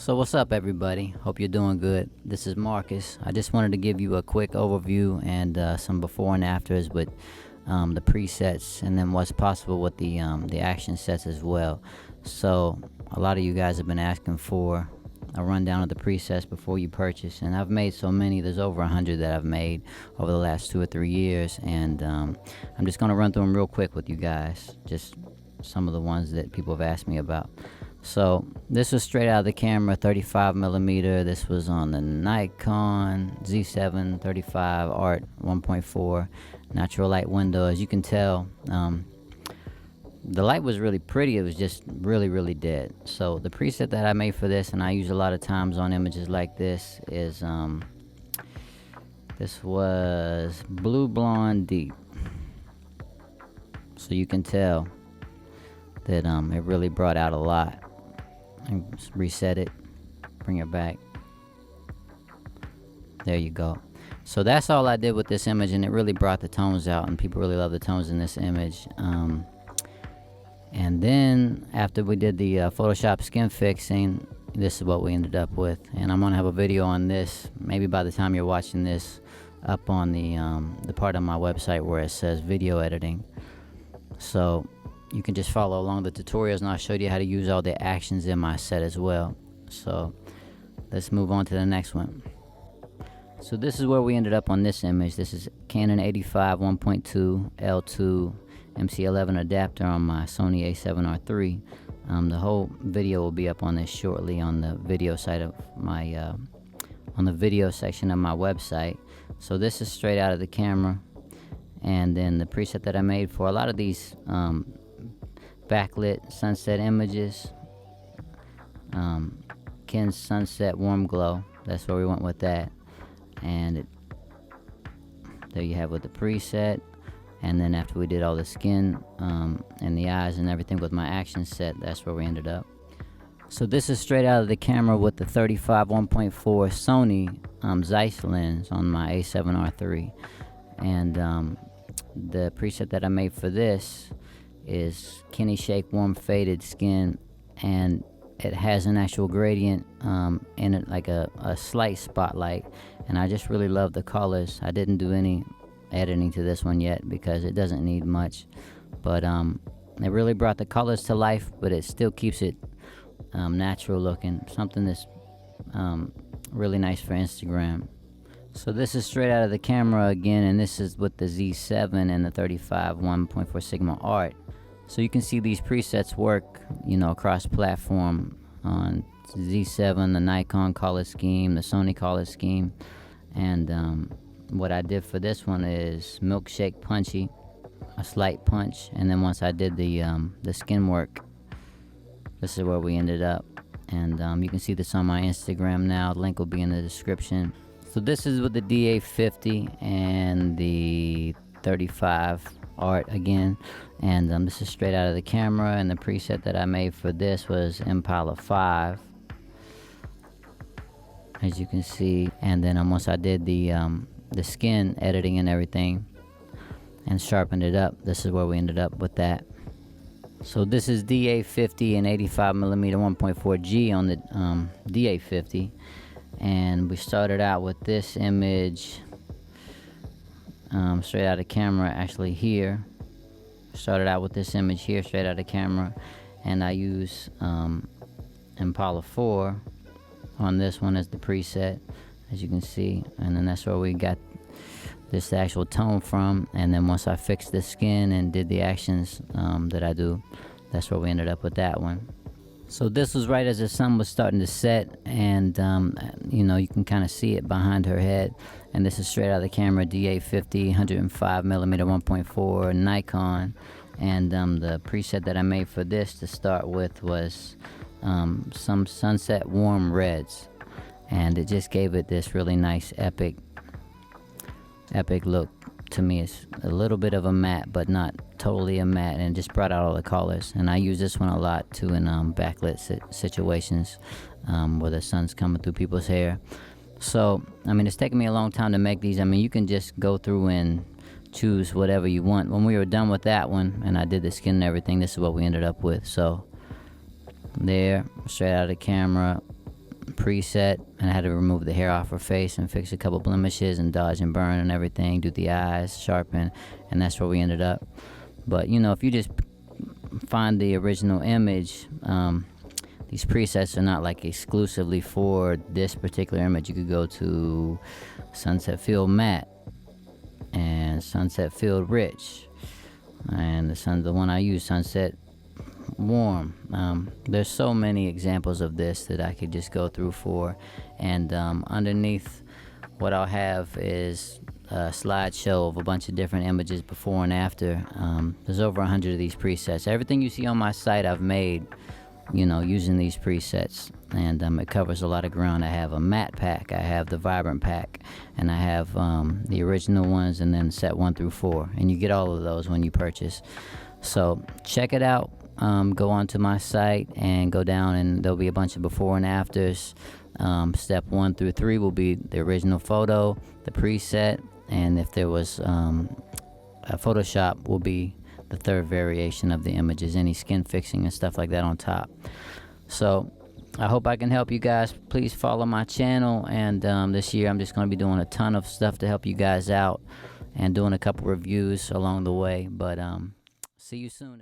So what's up, everybody? Hope you're doing good. This is Marcus. I just wanted to give you a quick overview and some before and afters with the presets, and then what's possible with the action sets as well. So a lot of you guys have been asking for a rundown of the presets before you purchase, and I've made so many. There's over 100 that I've made over the last 2 or 3 years, and I'm just going to run through them real quick with you guys, just some of the ones that people have asked me about. So this was straight out of the camera, 35mm. This was on the Nikon Z7 35 Art 1.4 natural light window. As you can tell, the light was really pretty. It was just really dead. So the preset that I made for this, and I use a lot of times on images like this, is this was Blue Blonde Deep. So you can tell that it really brought out a lot. And reset it, bring it back. There you go. So that's all I did with this image, and it really brought the tones out, and people really love the tones in this image. And then after we did the Photoshop skin fixing, this is what we ended up with. And I'm gonna have a video on this maybe by the time you're watching this up on the part of my website where it says video editing. So you can just follow along the tutorials, and I'll show you how to use all the actions in my set as well. So let's move on to the next one. So this is where we ended up on this image. This is Canon 85 1.2 L2 MC11 adapter on my Sony a7R III. The whole video will be up on this shortly on the video side of my on the video section of my website. So this is straight out of the camera, and then the preset that I made for a lot of these backlit sunset images, Ken's Sunset Warm Glow. That's where we went with that, and there you have with the preset. And then after we did all the skin and the eyes and everything with my action set, that's where we ended up. So this is straight out of the camera with the 35 1.4 Sony Zeiss lens on my a7R III, and the preset that I made for this is Kenny Shake Warm Faded Skin, and it has an actual gradient in it, like a slight spotlight, and I just really love the colors. I didn't do any editing to this one yet because it doesn't need much, but it really brought the colors to life, but it still keeps it natural looking, something that's really nice for Instagram. So this is straight out of the camera again, and this is with the Z7 and the 35 1.4 Sigma Art. So you can see these presets work, you know, across platform on Z7, the Nikon color scheme, the Sony color scheme, and what I did for this one is milkshake punchy, a slight punch, and then once I did the skin work, this is where we ended up. And you can see this on my Instagram now. The link will be in the description. So this is with the DA50 and the 35 Art again, and this is straight out of the camera, and the preset that I made for this was Impala 5, as you can see. And then once I did the skin editing and everything and sharpened it up, this is where we ended up with that. So this is DA50 and 85mm 1.4G on the DA50, and we started out with this image straight out of camera. Actually, here started out with this image here straight out of camera, and I use Impala 4 on this one as the preset, as you can see, and then that's where we got this actual tone from. And then once I fixed the skin and did the actions that I do, that's where we ended up with that one. So this was right as the sun was starting to set, and you know, you can kind of see it behind her head. And this is straight out of the camera, DA50 105mm 1.4 Nikon, and the preset that I made for this to start with was some Sunset Warm Reds, and it just gave it this really nice epic look. To me, it's a little bit of a matte, but not totally a matte, and it just brought out all the colors. And I use this one a lot too in backlit situations where the sun's coming through people's hair. So I mean, it's taken me a long time to make these. I mean, you can just go through and choose whatever you want. When we were done with that one and I did the skin and everything, this is what we ended up with. So there, straight out of the camera, preset, and I had to remove the hair off her face and fix a couple blemishes and dodge and burn and everything, do the eyes, sharpen, and that's where we ended up. But you know, if you just find the original image, these presets are not like exclusively for this particular image. You could go to Sunset Field Matte and Sunset Field Rich, and the one I use, Sunset Warm. There's so many examples of this that I could just go through for, and underneath what I'll have is a slideshow of a bunch of different images before and after. There's over 100 of these presets. Everything you see on my site I've made, you know, using these presets, and it covers a lot of ground. I have a matte pack, I have the vibrant pack, and I have the original ones, and then set 1 through 4, and you get all of those when you purchase. So check it out. Go onto my site and go down, and there'll be a bunch of before and afters. Step 1 through 3 will be the original photo, the preset, and if there was a Photoshop, will be the third variation of the images, any skin fixing and stuff like that on top. So I hope I can help you guys. Please follow my channel, and this year I'm just going to be doing a ton of stuff to help you guys out and doing a couple reviews along the way. But see you soon.